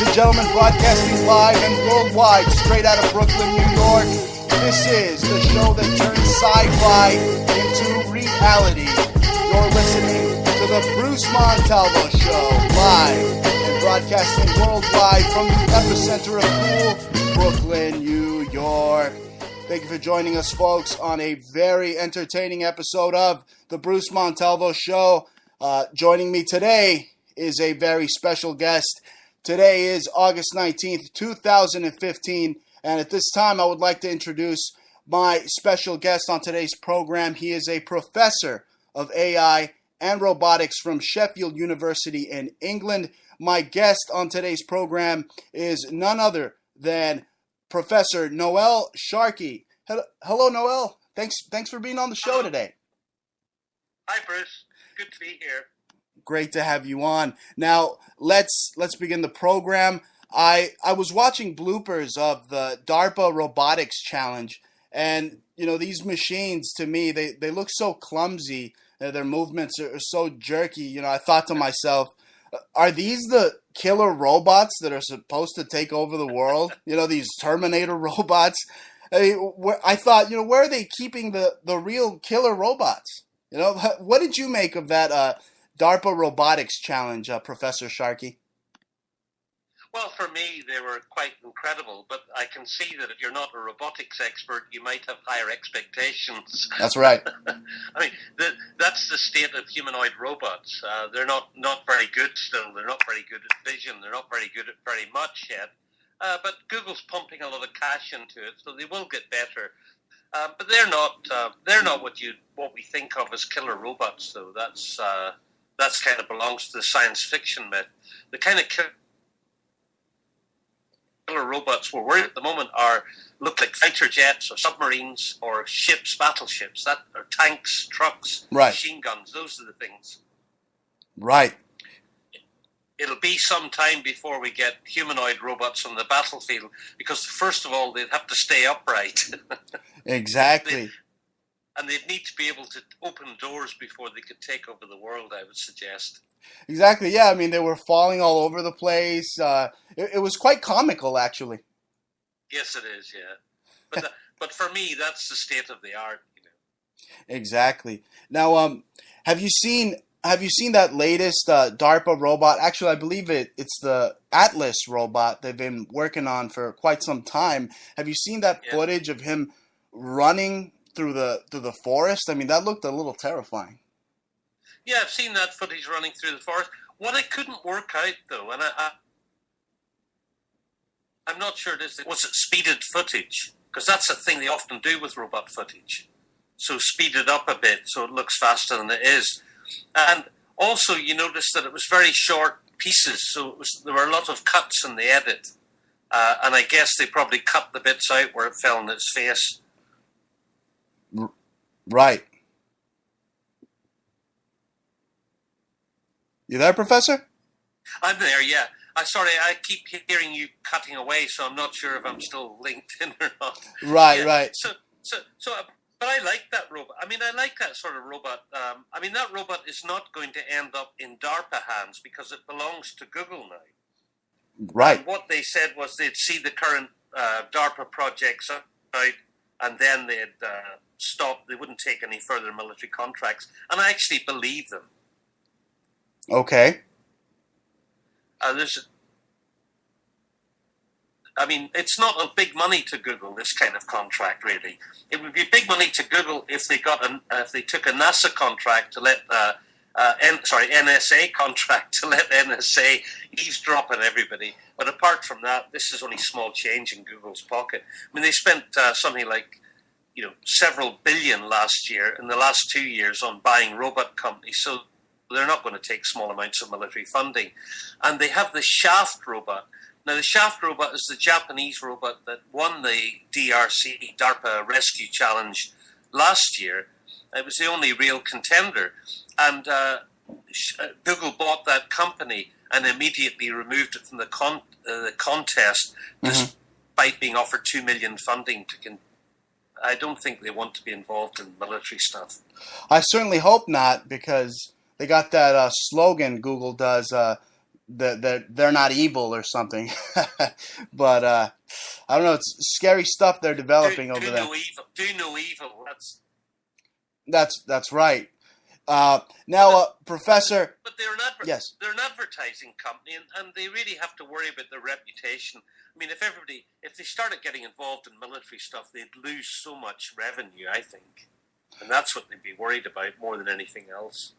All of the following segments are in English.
Ladies and gentlemen, broadcasting live and worldwide, straight out of Brooklyn, New York, this is the show that turns sci-fi into reality. You're listening to the Bruce Montalvo Show, live and broadcasting worldwide from the epicenter of cool Brooklyn, New York. Thank you for joining us, folks, on a very entertaining episode of the Bruce Montalvo Show. Joining me today is a very special guest. Today is August 19th, 2015, and at this time I would like to introduce my special guest on today's program. He is a professor of AI and robotics from Sheffield University in England. My guest on today's program is none other than Professor Noel Sharkey. Hello, Noel. Thanks for being on the show today. Hi, Bruce. Good to be here. Great to have you on. Now, let's begin the program. I was watching bloopers of the DARPA robotics challenge, and these machines, to me, they look so clumsy. Their movements are so jerky. I thought to myself, are these the killer robots that are supposed to take over the world? These Terminator robots. I thought, where are they keeping the real killer robots? What did you make of that DARPA robotics challenge, Professor Sharkey? Well, for me, they were quite incredible, but I can see that if you're not a robotics expert, you might have higher expectations. That's right. I mean, that's the state of humanoid robots. They're not very good still. They're not very good at vision. They're not very good at very much yet. But Google's pumping a lot of cash into it, so they will get better. But they're not what we think of as killer robots, though. That's kind of belongs to the science fiction myth. The kind of killer robots we're worried at the moment look like fighter jets or submarines or ships, battleships, or tanks, trucks, right. Machine guns. Those are the things. Right. It'll be some time before we get humanoid robots on the battlefield because, first of all, they'd have to stay upright. Exactly. And they'd need to be able to open doors before they could take over the world, I would suggest. Exactly, yeah. I mean, they were falling all over the place. It was quite comical, actually. Yes, it is, yeah. But for me, that's the state of the art. Exactly. Now, have you seen that latest DARPA robot? Actually, I believe it's the Atlas robot they've been working on for quite some time. Have you seen that footage of him running through the forest? I mean, that looked a little terrifying. Yeah, I've seen that footage running through the forest. What I couldn't work out, though, and I'm not sure it is, was it speeded footage? Because that's a thing they often do with robot footage. So speed it up a bit so it looks faster than it is. And also, you notice that it was very short pieces, so there were a lot of cuts in the edit. And I guess they probably cut the bits out where it fell on its face. Right. You there, Professor? I'm there, yeah. Sorry, I keep hearing you cutting away, so I'm not sure if I'm still linked in or not. Right, yeah. Right. So, but I like that robot. I mean, I like that sort of robot. I mean, that robot is not going to end up in DARPA hands because it belongs to Google now. Right. And what they said was they'd see the current DARPA projects out, and then they'd stop. They wouldn't take any further military contracts. And I actually believe them. Okay. It's not a big money to Google, this kind of contract, really. It would be big money to Google if they took a NASA contract to let NSA contract to let NSA eavesdrop on everybody. But apart from that, this is only small change in Google's pocket. I mean, they spent something like several billion last year in the last 2 years on buying robot companies. So they're not going to take small amounts of military funding. And they have the Shaft robot. Now, the Shaft robot is the Japanese robot that won the DARPA Rescue Challenge last year. It was the only real contender. And Google bought that company and immediately removed it from the contest, despite being offered $2 million funding to I don't think they want to be involved in military stuff. I certainly hope not, because they got that slogan Google does, they're not evil or something. But I don't know. It's scary stuff they're developing over there. Do no evil. That's right. Now, Professor. But Yes. they're an advertising company, and they really have to worry about their reputation. I mean, if they started getting involved in military stuff, they'd lose so much revenue, I think. And that's what they'd be worried about more than anything else.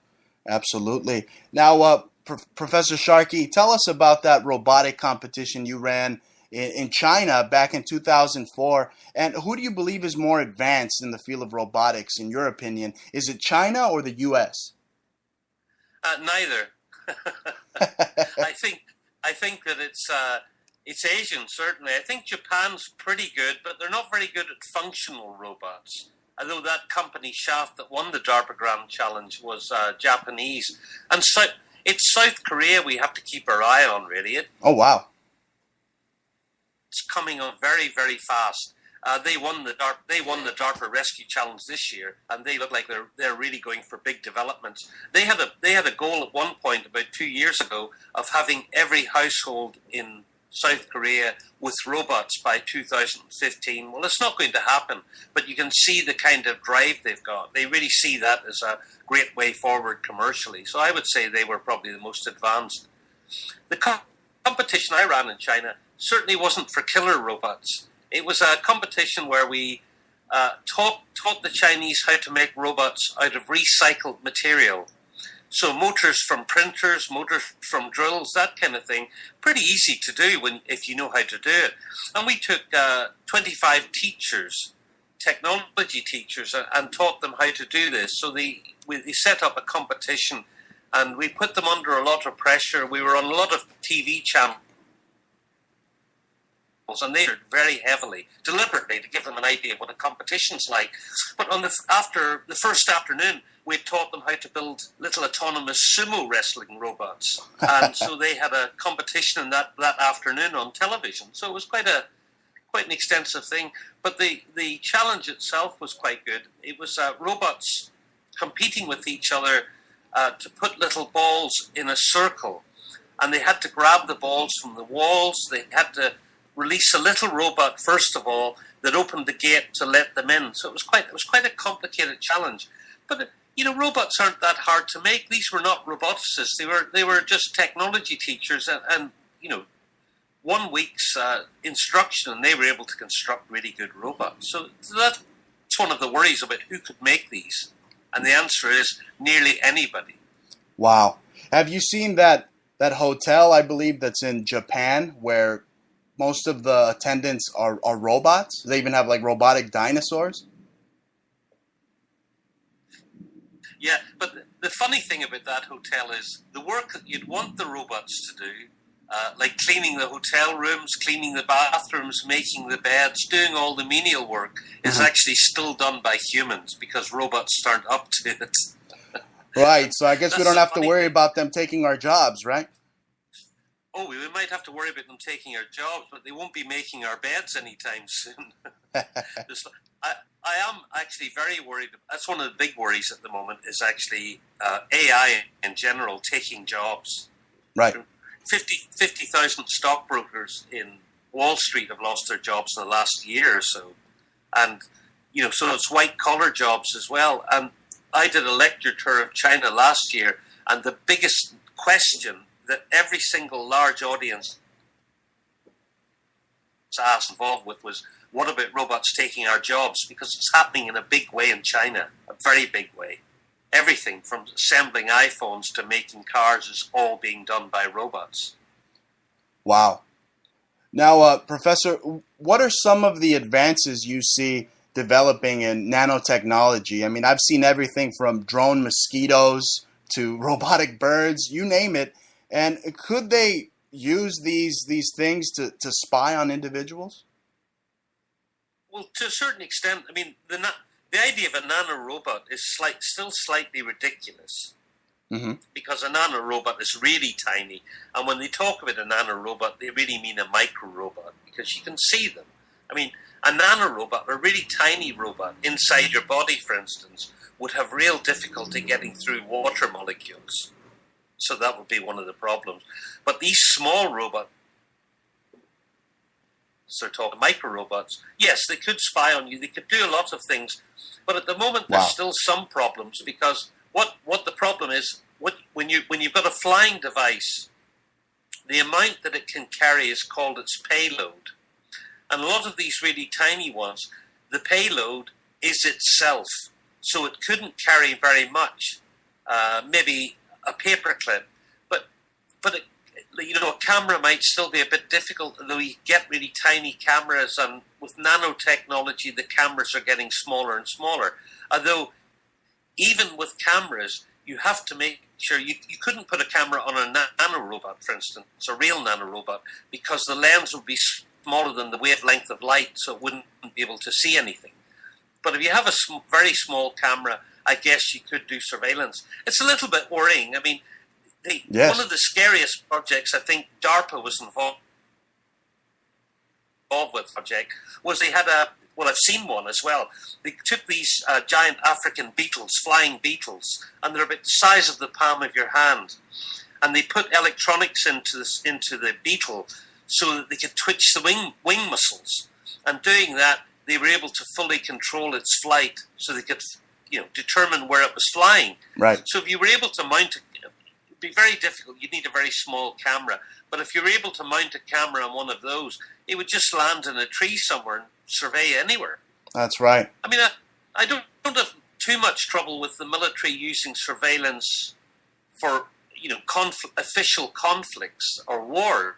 Absolutely. Now, Professor Sharkey, tell us about that robotic competition you ran in China back in 2004. And who do you believe is more advanced in the field of robotics, in your opinion? Is it China or the U.S.? Neither. I think that it's Asian, certainly. I think Japan's pretty good, but they're not very good at functional robots. Although that company Shaft that won the DARPA Grand Challenge was Japanese. And so it's South Korea we have to keep our eye on, really. Oh, wow. It's coming on very, very fast. They won the DARPA Rescue Challenge this year, and they look like they're really going for big developments. They had a goal at one point about 2 years ago of having every household in South Korea with robots by 2015. Well, it's not going to happen, but you can see the kind of drive they've got. They really see that as a great way forward commercially. So I would say they were probably the most advanced. The competition I ran in China certainly wasn't for killer robots. It was a competition where we taught the Chinese how to make robots out of recycled material. So motors from printers, motors from drills, that kind of thing. Pretty easy to do if you know how to do it. And we took 25 teachers, technology teachers, and taught them how to do this. So they set up a competition, and we put them under a lot of pressure. We were on a lot of TV channels, and they did very heavily, deliberately, to give them an idea of what a competition's like. But after the first afternoon, we taught them how to build little autonomous sumo wrestling robots. And so they had a competition that afternoon on television. So it was quite an extensive thing. But the challenge itself was quite good. It was robots competing with each other to put little balls in a circle. And they had to grab the balls from the walls. They had to release a little robot, first of all, that opened the gate to let them in. So it was quite a complicated challenge. But robots aren't that hard to make. These were not roboticists. They were just technology teachers, and 1 week's instruction, and they were able to construct really good robots. So that's one of the worries about who could make these. And the answer is nearly anybody. Wow. Have you seen that hotel, I believe, that's in Japan, where most of the attendants are robots? They even have like robotic dinosaurs. Yeah, but the funny thing about that hotel is the work that you'd want the robots to do, like cleaning the hotel rooms, cleaning the bathrooms, making the beds, doing all the menial work, is actually still done by humans because robots aren't up to it. Right, so I guess we don't have to worry about them taking our jobs, right? Oh, we might have to worry about them taking our jobs, but they won't be making our beds anytime soon. I am actually very worried. That's one of the big worries at the moment is actually AI in general taking jobs. Right. 50,000 stockbrokers in Wall Street have lost their jobs in the last year or so. And, so it's white-collar jobs as well. And I did a lecture tour of China last year, and the biggest question that every single large audience was involved with was, what about robots taking our jobs? Because it's happening in a big way in China, a very big way. Everything from assembling iPhones to making cars is all being done by robots. Wow. Now, Professor, what are some of the advances you see developing in nanotechnology? I mean, I've seen everything from drone mosquitoes to robotic birds, you name it. And could they use these things to spy on individuals? Well, to a certain extent. I mean, the idea of a nanorobot is still slightly ridiculous. Mm-hmm. Because a nanorobot is really tiny. And when they talk about a nanorobot, they really mean a micro-robot because you can see them. I mean, a nanorobot, a really tiny robot inside your body, for instance, would have real difficulty getting through water molecules. So that would be one of the problems. But these small robots, they're talking micro robots, yes, they could spy on you. They could do a lot of things. But at the moment, there's still some problems, because what the problem is, when you've got a flying device, the amount that it can carry is called its payload. And a lot of these really tiny ones, the payload is itself. So it couldn't carry very much, maybe a paperclip. But a camera might still be a bit difficult, although you get really tiny cameras, and with nanotechnology, the cameras are getting smaller and smaller. Although, even with cameras, you have to make sure you couldn't put a camera on a nanorobot, for instance, a real nanorobot, because the lens would be smaller than the wavelength of light, so it wouldn't be able to see anything. But if you have a very small camera, I guess you could do surveillance. It's a little bit worrying. I mean, one of the scariest projects I think DARPA was involved with project was they had I've seen one as well. They took these giant African beetles, flying beetles, and they're about the size of the palm of your hand. And they put electronics into the beetle so that they could twitch the wing muscles. And doing that, they were able to fully control its flight, so they could, determine where it was flying. Right. So if you were able to mount it'd be very difficult. You'd need a very small camera. But if you're able to mount a camera on one of those, it would just land in a tree somewhere and survey anywhere. That's right. I mean, I don't have too much trouble with the military using surveillance for, official conflicts or wars.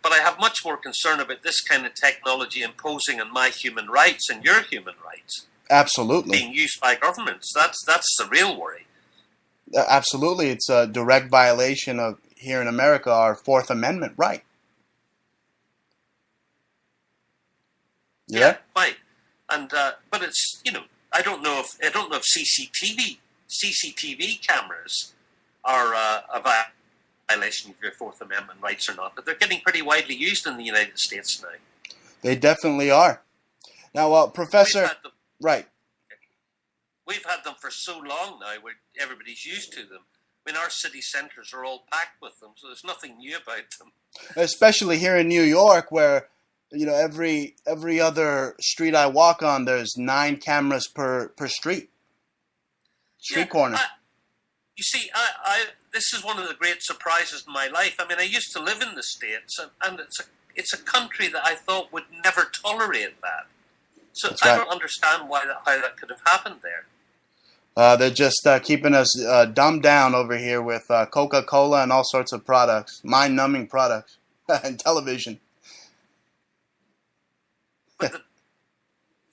But I have much more concern about this kind of technology imposing on my human rights and your human rights. Absolutely. Being used by governments. That's the real worry. Absolutely. It's a direct violation of, here in America, our Fourth Amendment right. Yeah, right. And but it's I don't know if CCTV cameras are a violation of your Fourth Amendment rights or not, but they're getting pretty widely used in the United States now. They definitely are. Now, Professor, right. We've had them for so long now where everybody's used to them. I mean, our city centres are all packed with them, so there's nothing new about them. Especially here in New York, where every other street I walk on, there's 9 cameras per street corner. You see, this is one of the great surprises in my life. I mean, I used to live in the States, and it's a country that I thought would never tolerate that. So That's right. I don't understand how that could have happened there. They're just keeping us dumbed down over here with Coca-Cola and all sorts of products, mind-numbing products, and television. But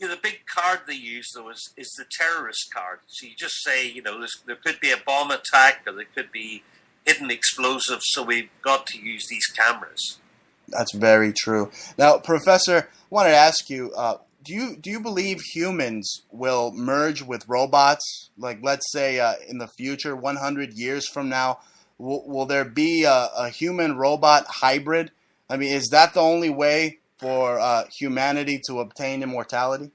the big card they use, though, is the terrorist card. So you just say, there could be a bomb attack, or there could be hidden explosives, so we've got to use these cameras. That's very true. Now, Professor, I wanted to ask you, do you believe humans will merge with robots? Like, let's say in the future, 100 years from now, will there be a human-robot hybrid? I mean, is that the only way for humanity to obtain immortality?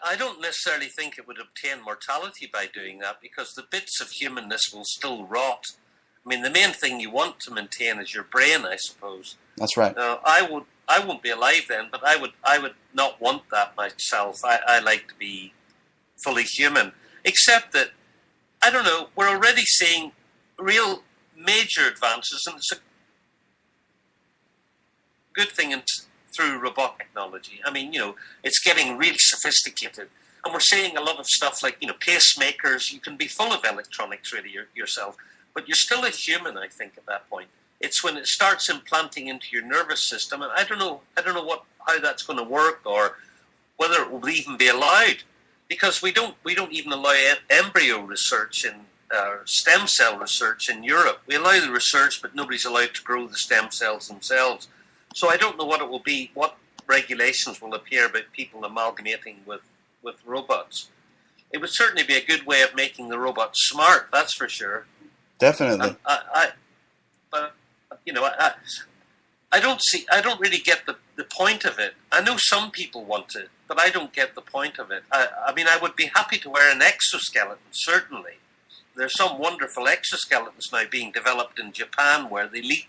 I don't necessarily think it would obtain mortality by doing that, because the bits of humanness will still rot. I mean, the main thing you want to maintain is your brain, I suppose. That's right. Now, I won't be alive then, but I would not want that myself. I like to be fully human, except that, I don't know, we're already seeing real major advances, and it's a good thing through robotic technology. I mean, it's getting really sophisticated, and we're seeing a lot of stuff like, pacemakers. You can be full of electronics really yourself, but you're still a human, I think, at that point. It's when it starts implanting into your nervous system, and I don't know how that's going to work, or whether it will even be allowed, because we don't even allow embryo research and stem cell research in Europe. We allow the research, but nobody's allowed to grow the stem cells themselves. So I don't know what it will be, what regulations will appear about people amalgamating with robots. It would certainly be a good way of making the robots smart, that's for sure. Definitely. I don't really get the point of it. I know some people want it, but I don't get the point of it. I mean, I would be happy to wear an exoskeleton, certainly. there's some wonderful exoskeletons now being developed in Japan where they lease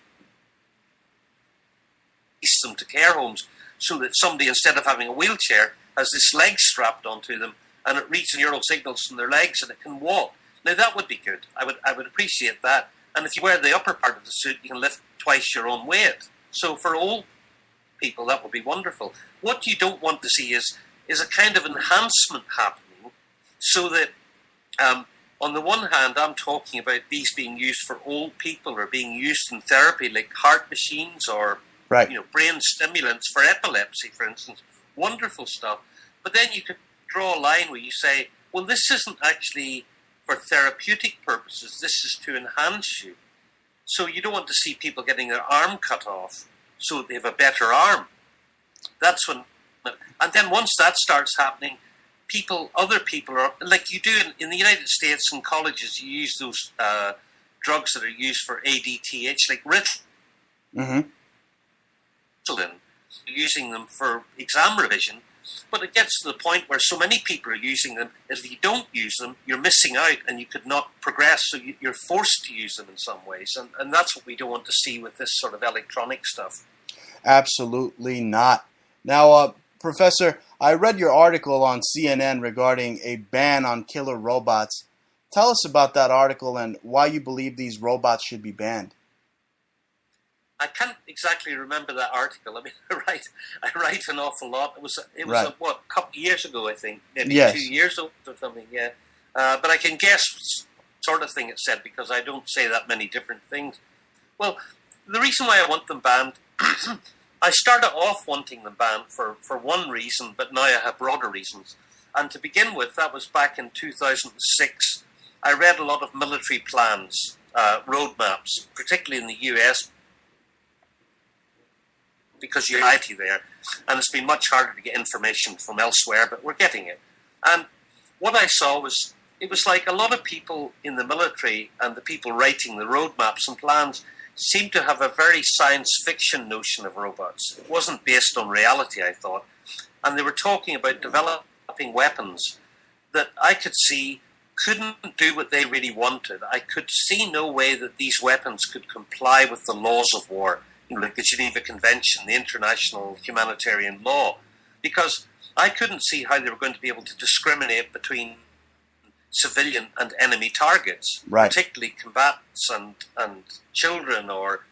them to care homes so that somebody, instead of having a wheelchair, has this leg strapped onto them and it reads neural signals from their legs and it can walk. Now that would be good. I would appreciate that. And if you wear the upper part of the suit, you can lift twice your own weight. So for old people, that would be wonderful. What you don't want to see is a kind of enhancement happening so that on the one hand, I'm talking about these being used for old people or being used in therapy like heart machines or brain stimulants for epilepsy, for instance. Wonderful stuff. But then you could draw a line where you say, well, this isn't actually for therapeutic purposes. This is to enhance you. So you don't want to see people getting their arm cut off so that they have a better arm. That's when... And then once that starts happening, other people are, like you do in the United States in colleges, you use those drugs that are used for ADTH, like Ritalin. You're using them for exam revision, but it gets to the point where so many people are using them, if you don't use them, you're missing out and you could not progress, so you're forced to use them in some ways, and that's what we don't want to see with this sort of electronic stuff. Absolutely not. Now, Professor, I read your article on CNN regarding a ban on killer robots. Tell us about that article and why you believe these robots should be banned. I can't exactly remember that article. I mean, I write an awful lot. It was a couple of years ago, I think, maybe 2 years old or something. Yeah, but I can guess sort of thing it said because I don't say that many different things. Well, the reason why I want them banned. I started off wanting them banned for one reason, but now I have broader reasons. And to begin with, that was back in 2006. I read a lot of military plans, roadmaps, particularly in the US, because you're IT there, and it's been much harder to get information from elsewhere, but we're getting it. And what I saw was, it was like a lot of people in the military and the people writing the roadmaps and plans seemed to have a very science fiction notion of robots. It wasn't based on reality, I thought. And they were talking about developing weapons that I could see couldn't do what they really wanted. I could see no way that these weapons could comply with the laws of war, like the Geneva Convention, the international humanitarian law, because I couldn't see how they were going to be able to discriminate between civilian and enemy targets, particularly combatants and children or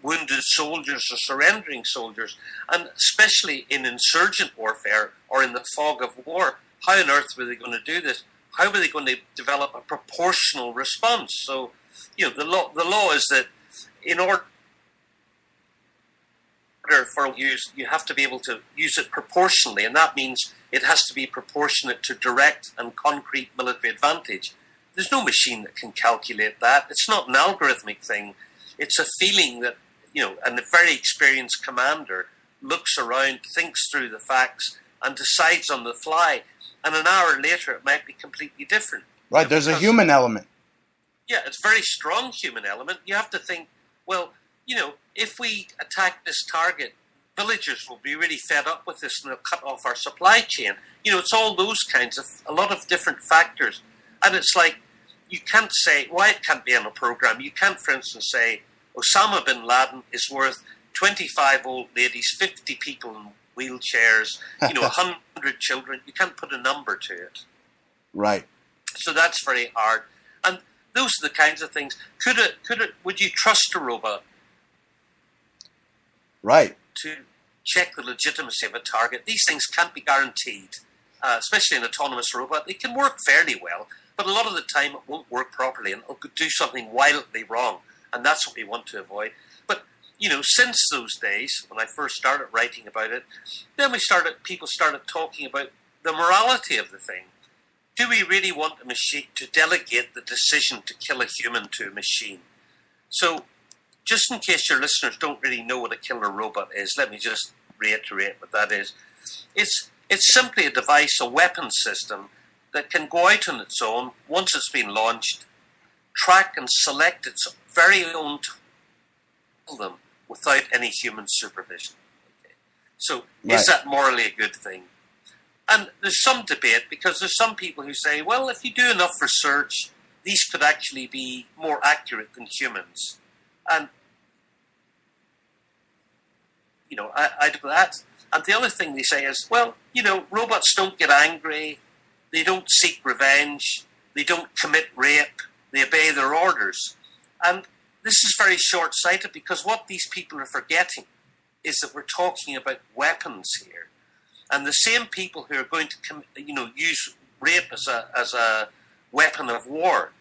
wounded soldiers or surrendering soldiers, and especially in insurgent warfare or in the fog of war. How on earth were they going to do this? How were they going to develop a proportional response? So, the law is that in order for use, you have to be able to use it proportionally, and that means it has to be proportionate to direct and concrete military advantage. There's no machine that can calculate that. It's not an algorithmic thing. It's a feeling that, and a very experienced commander looks around, thinks through the facts, and decides on the fly. And an hour later, it might be completely different. Right, there's a human element. Yeah, it's a very strong human element. You have to think, well, if we attack this target, villagers will be really fed up with this and they'll cut off our supply chain. It's all those kinds of, a lot of different factors. And it's like, you can't say, why it can't be on a program. You can't, for instance, say, Osama bin Laden is worth 25 old ladies, 50 people in wheelchairs, 100 children. You can't put a number to it. Right. So that's very hard. And those are the kinds of things. Would you trust a robot? Right. To check the legitimacy of a target. These things can't be guaranteed, especially an autonomous robot. They can work fairly well, but a lot of the time it won't work properly and it'll do something wildly wrong, and that's what we want to avoid. But, since those days, when I first started writing about it, then people started talking about the morality of the thing. Do we really want a machine to delegate the decision to kill a human to a machine? So, just in case your listeners don't really know what a killer robot is, let me just reiterate what that is. It's simply a device, a weapon system that can go out on its own once it's been launched, track and select its very own them without any human supervision. Okay. So is that morally a good thing? And there's some debate because there's some people who say, well, if you do enough research these could actually be more accurate than humans. And, I do that. And the other thing they say is, well, robots don't get angry, they don't seek revenge, they don't commit rape, they obey their orders. And this is very short-sighted, because what these people are forgetting is that we're talking about weapons here. And the same people who are going to use rape as a weapon of war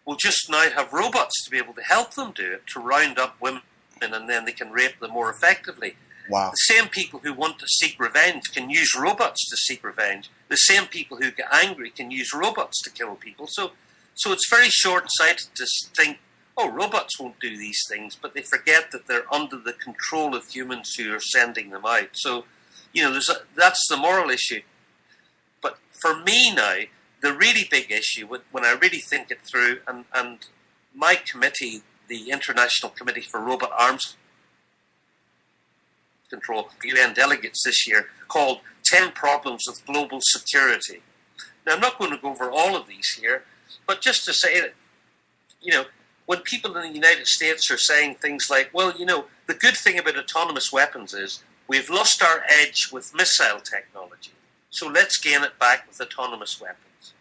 will just now have robots to be able to help them do it, to round up women, and then they can rape them more effectively. Wow. The same people who want to seek revenge can use robots to seek revenge. The same people who get angry can use robots to kill people. So it's very short-sighted to think, oh, robots won't do these things, but they forget that they're under the control of humans who are sending them out. So, that's the moral issue. But for me now, the really big issue, when I really think it through, and my committee, the International Committee for Robot Arms Control, UN delegates this year, called 10 Problems of Global Security. Now, I'm not going to go over all of these here, but just to say that, when people in the United States are saying things like, well, the good thing about autonomous weapons is we've lost our edge with missile technology, so let's gain it back with autonomous weapons.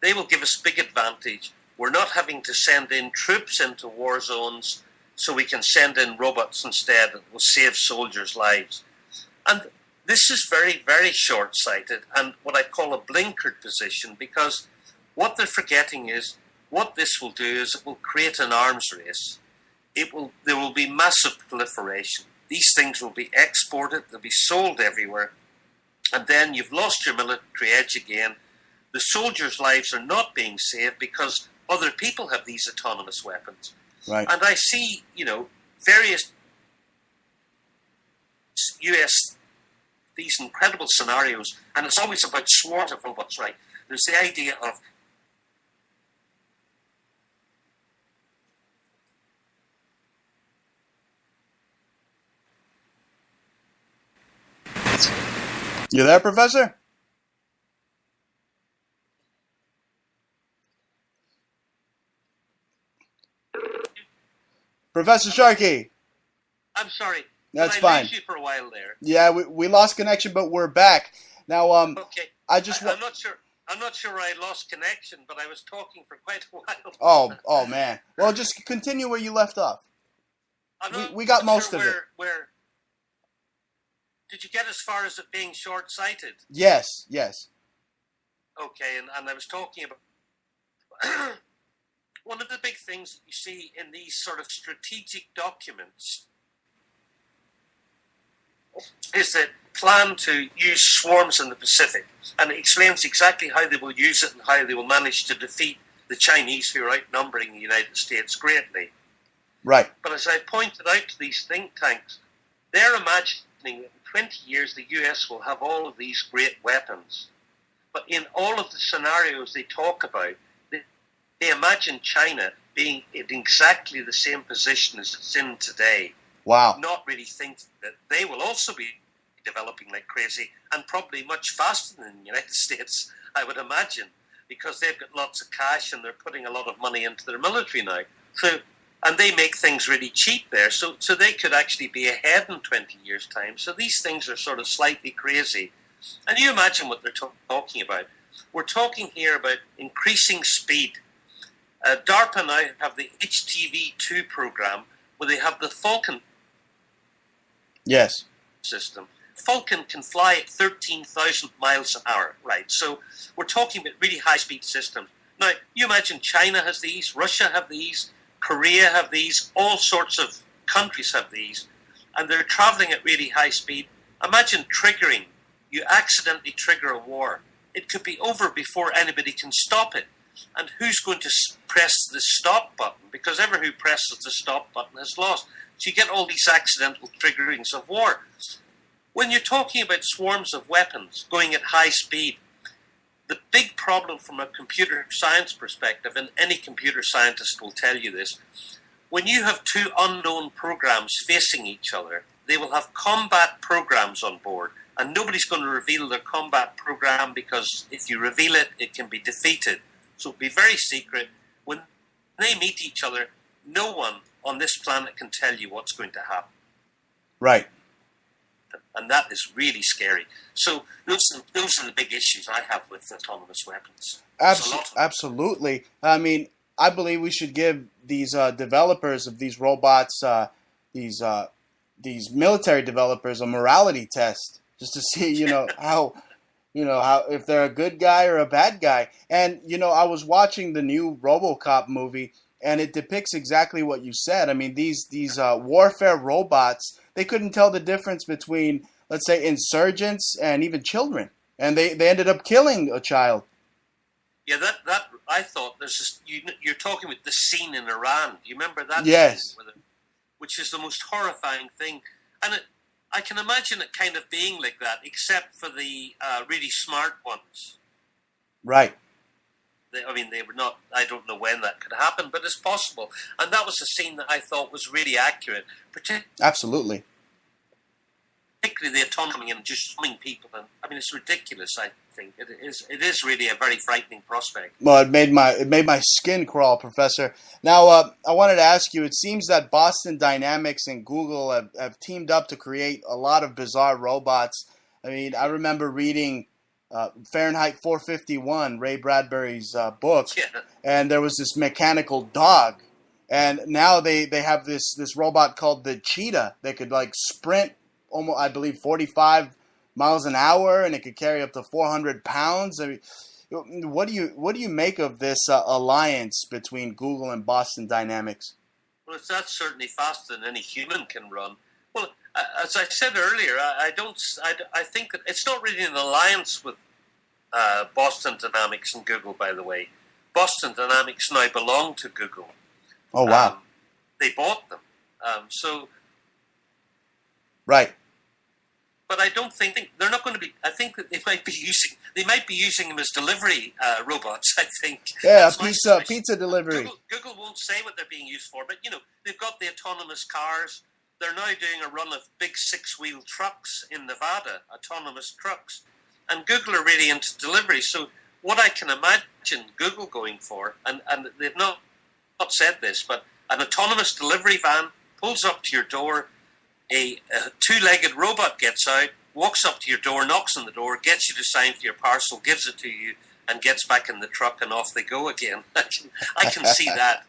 They will give us big advantage. We're not having to send in troops into war zones, so we can send in robots instead that will save soldiers' lives. And this is very, very short-sighted and what I call a blinkered position, because what they're forgetting is what this will do is it will create an arms race. There will be massive proliferation. These things will be exported, they'll be sold everywhere, and then you've lost your military edge again. The soldiers' lives are not being saved because other people have these autonomous weapons. Right. And I see, various these incredible scenarios, and it's always about swarms of robots, right? There's the idea of You there, Professor? Professor Sharkey. I'm sorry. That's I fine. lose you for a while there. Yeah, we lost connection, but we're back. Now, Okay. I'm not sure. I'm not sure I lost connection, but I was talking for quite a while. Oh man. Well, just continue where you left off. We got most of it. Where did you get as far as it being short-sighted? Yes. Okay, and I was talking about one of the big things that you see in these sort of strategic documents is that plan to use swarms in the Pacific, and it explains exactly how they will use it and how they will manage to defeat the Chinese, who are outnumbering the United States greatly. Right. But as I pointed out to these think tanks, they're imagining that in 20 years the US will have all of these great weapons. But in all of the scenarios they talk about, they imagine China being in exactly the same position as it's in today. Wow. Not really thinking that they will also be developing like crazy, and probably much faster than the United States, I would imagine, because they've got lots of cash and they're putting a lot of money into their military now. And they make things really cheap there, so they could actually be ahead in 20 years' time. So these things are sort of slightly crazy. And you imagine what they're talking about. We're talking here about increasing speed. DARPA now have the HTV-2 program, where they have the Falcon Yes. system. Falcon can fly at 13,000 miles an hour, right? So we're talking about really high-speed systems. Now, you imagine China has these, Russia have these, Korea have these, all sorts of countries have these, and they're traveling at really high speed. Imagine triggering. You accidentally trigger a war. It could be over before anybody can stop it. And who's going to press the stop button? Because everyone who presses the stop button has lost. So you get all these accidental triggerings of war. When you're talking about swarms of weapons going at high speed, the big problem from a computer science perspective, and any computer scientist will tell you this, when you have two unknown programs facing each other, they will have combat programs on board, and nobody's going to reveal their combat program, because if you reveal it, it can be defeated. So it'll be very secret, when they meet each other, no one on this planet can tell you what's going to happen. Right. And that is really scary. So those are the big issues I have with autonomous weapons. Absolutely. I mean, I believe we should give these developers of these robots, these military developers, a morality test, just to see, how if they're a good guy or a bad guy. And I was watching the new RoboCop movie, and it depicts exactly what you said. I mean, these warfare robots, they couldn't tell the difference between, let's say, insurgents and even children, and they ended up killing a child. Yeah, that I thought there's just you're talking about the scene in Iran. Do you remember that? Yes. Scene which is the most horrifying thing, and I can imagine it kind of being like that, except for the really smart ones. Right. They were not. I don't know when that could happen, but it's possible. And that was a scene that I thought was really accurate. Absolutely. Particularly the autonomy and just zooming people. And I mean, it's ridiculous. I think it is really a very frightening prospect. Well, it made my skin crawl, Professor. Now, I wanted to ask you. It seems that Boston Dynamics and Google have teamed up to create a lot of bizarre robots. I mean, I remember reading Fahrenheit 451, Ray Bradbury's book, and there was this mechanical dog, and now they have this robot called the Cheetah that could sprint almost, I believe, 45 miles an hour, and it could carry up to 400 pounds. I mean, what do you make of this alliance between Google and Boston Dynamics? Well, that's certainly faster than any human can run. Well, as I said earlier, I think that it's not really an alliance with Boston Dynamics and Google, by the way. Boston Dynamics now belong to Google. Oh, wow. They bought them. Right. But I don't think they're not going to be. I think that they might be using them as delivery robots. I think. Yeah, pizza delivery. Google won't say what they're being used for, but they've got the autonomous cars. They're now doing a run of big 6-wheel trucks in Nevada, autonomous trucks, and Google are really into delivery. So what I can imagine Google going for, and they've not said this, but an autonomous delivery van pulls up to your door. A two-legged robot gets out, walks up to your door, knocks on the door, gets you to sign for your parcel, gives it to you, and gets back in the truck, and off they go again. I can see that.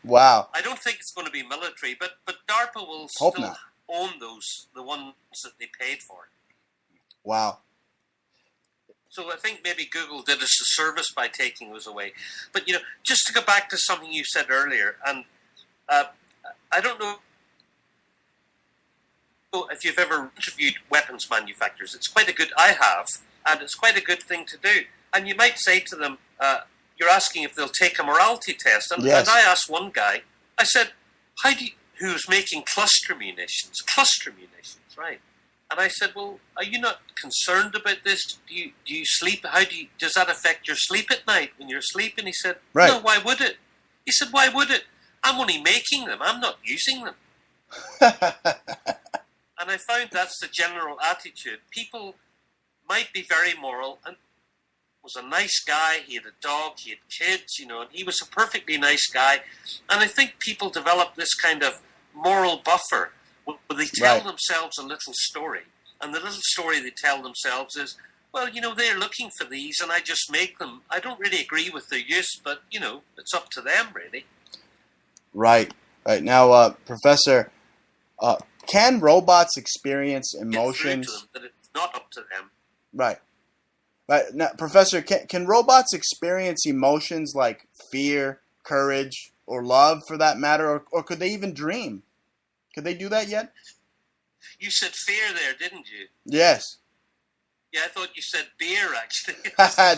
Wow. I don't think it's going to be military, but DARPA will Hope still not. own the ones that they paid for. Wow. So I think maybe Google did us a service by taking those away. But, just to go back to something you said earlier, and I don't know if you've ever interviewed weapons manufacturers. It's quite a good, I have, and it's quite a good thing to do. And you might say to them, you're asking if they'll take a morality test. And, yes. And I asked one guy, I said, who was making cluster munitions, right? And I said, well, are you not concerned about this? Do you sleep? Does that affect your sleep at night when you're sleeping? He said, right. No, why would it? He said, why would it? I'm only making them. I'm not using them. And I found that's the general attitude. People might be very moral, and was a nice guy. He had a dog, he had kids, and he was a perfectly nice guy. And I think people develop this kind of moral buffer where they tell themselves a little story. And the little story they tell themselves is, well, they're looking for these and I just make them. I don't really agree with their use, but, it's up to them, really. Right. Now, Professor, can robots experience emotions? Get through to them that it's not up to them. Right. Now, Professor, can robots experience emotions like fear, courage, or love, for that matter, or could they even dream? Could they do that yet? You said fear there, didn't you? Yes. Yeah, I thought you said beer, actually.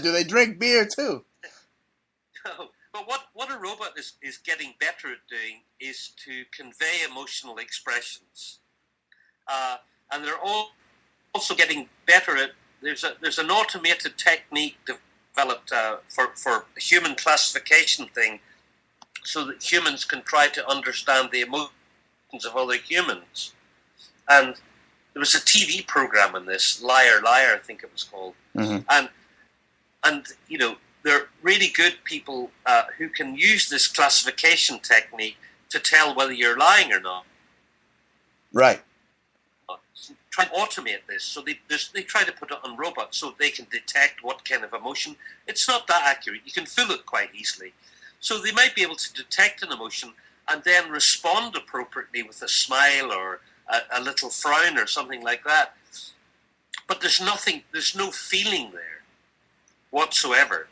Do they drink beer, too? No. But what a robot is getting better at doing is to convey emotional expressions. And they're also getting better at, there's an automated technique developed for a human classification thing so that humans can try to understand the emotions of other humans. And there was a TV program on this, Liar, Liar, I think it was called. Mm-hmm. And they're really good people who can use this classification technique to tell whether you're lying or not. Right. Try and automate this. So they try to put it on robots so they can detect what kind of emotion. It's not that accurate. You can fool it quite easily. So they might be able to detect an emotion and then respond appropriately with a smile or a little frown or something like that. But there's no feeling there whatsoever.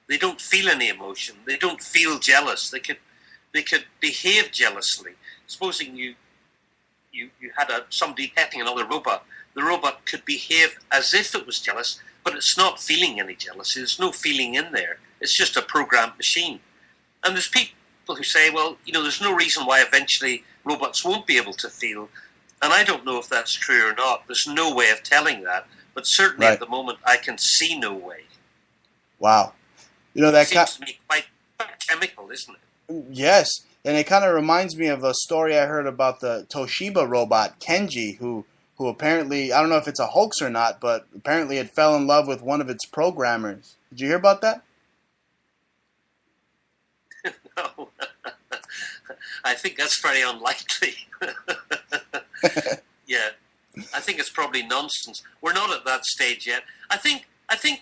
They don't feel any emotion. They don't feel jealous. They could behave jealously. Supposing you had somebody petting another robot, the robot could behave as if it was jealous, but it's not feeling any jealousy. There's no feeling in there. It's just a programmed machine. And there's people who say, well, there's no reason why eventually robots won't be able to feel. And I don't know if that's true or not. There's no way of telling that. But certainly at the moment, I can see no way. Wow. That seems to me quite chemical, isn't it? Yes. And it kind of reminds me of a story I heard about the Toshiba robot, Kenji, who apparently, I don't know if it's a hoax or not, but apparently it fell in love with one of its programmers. Did you hear about that? No. I think that's very unlikely. Yeah. I think it's probably nonsense. We're not at that stage yet. I think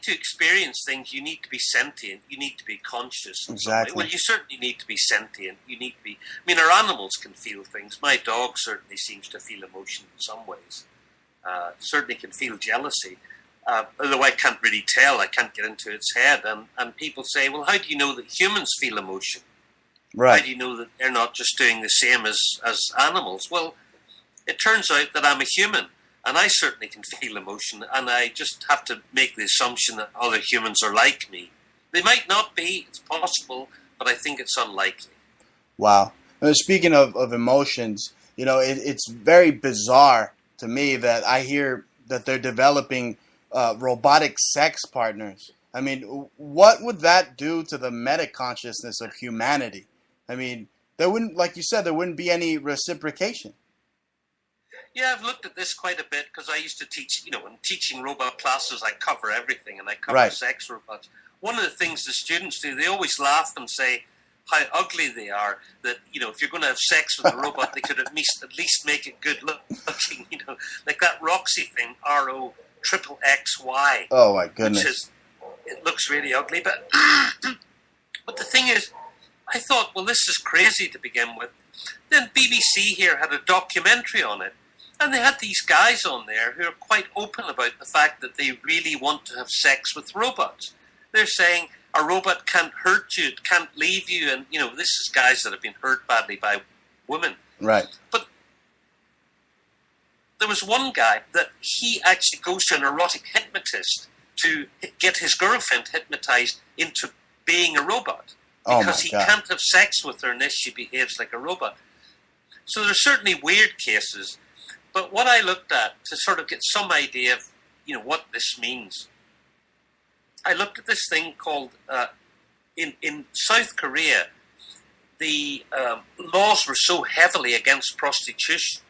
to experience things, you need to be sentient. You need to be conscious. Exactly. Well, you certainly need to be sentient. You need to be. I mean, our animals can feel things. My dog certainly seems to feel emotion in some ways. Certainly can feel jealousy. Although I can't really tell. I can't get into its head. And people say, well, how do you know that humans feel emotion? Right. How do you know that they're not just doing the same as animals? Well, it turns out that I'm a human. And I certainly can feel emotion, and I just have to make the assumption that other humans are like me. They might not be, it's possible, but I think it's unlikely. Wow. Speaking of emotions, it's very bizarre to me that I hear that they're developing robotic sex partners. I mean, what would that do to the meta-consciousness of humanity? I mean, there wouldn't, like you said, there wouldn't be any reciprocation. Yeah, I've looked at this quite a bit because I used to teach, in teaching robot classes, I cover everything and I cover sex robots. One of the things the students do, they always laugh and say how ugly they are, that, if you're going to have sex with a robot, they could at least make it good looking, like that Roxy thing, ROXXY. Oh, my goodness. It looks really ugly, but the thing is, I thought, well, this is crazy to begin with. Then BBC here had a documentary on it. And they had these guys on there who are quite open about the fact that they really want to have sex with robots. They're saying a robot can't hurt you, it can't leave you, and this is guys that have been hurt badly by women. Right. But there was one guy that he actually goes to an erotic hypnotist to get his girlfriend hypnotized into being a robot because he can't have sex with her unless she behaves like a robot. So there's certainly weird cases. But what I looked at to sort of get some idea of, what this means, I looked at this thing called, in South Korea, the laws were so heavily against prostitution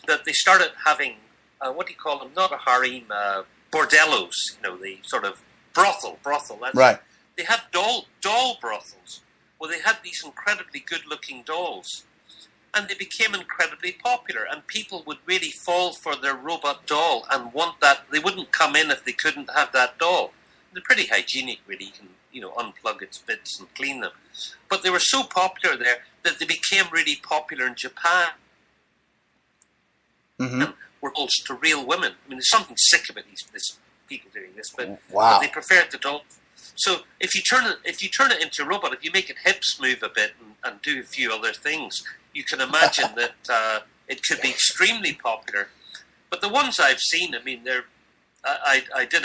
that they started having, what do you call them, not a harem, bordellos, the sort of brothel. That's right. They had doll brothels. Well, they had these incredibly good-looking dolls. And they became incredibly popular, and people would really fall for their robot doll and want that. They wouldn't come in if they couldn't have that doll. They're pretty hygienic, really. You can, unplug its bits and clean them. But they were so popular there that they became really popular in Japan. Mm-hmm. And were sold to real women. I mean, there's something sick about these people doing this, but wow. They preferred the doll. So if you turn it into a robot, if you make it hips move a bit and do a few other things, you can imagine that it could be extremely popular. But the ones I've seen, I mean, I did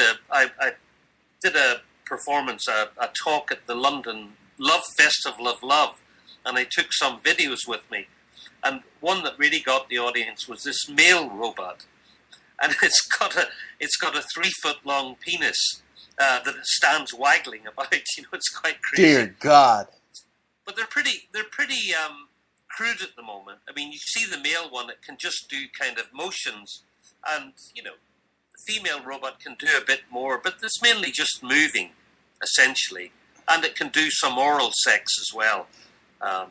a performance, a talk at the London Love Festival of Love, and I took some videos with me. And one that really got the audience was this male robot, and it's got a 3-foot-long penis that it stands waggling about. It's quite crazy. Dear God! But they're pretty crude at the moment. I mean, you see the male one; it can just do kind of motions, and the female robot can do a bit more, but it's mainly just moving. essentially, and it can do some oral sex as well. I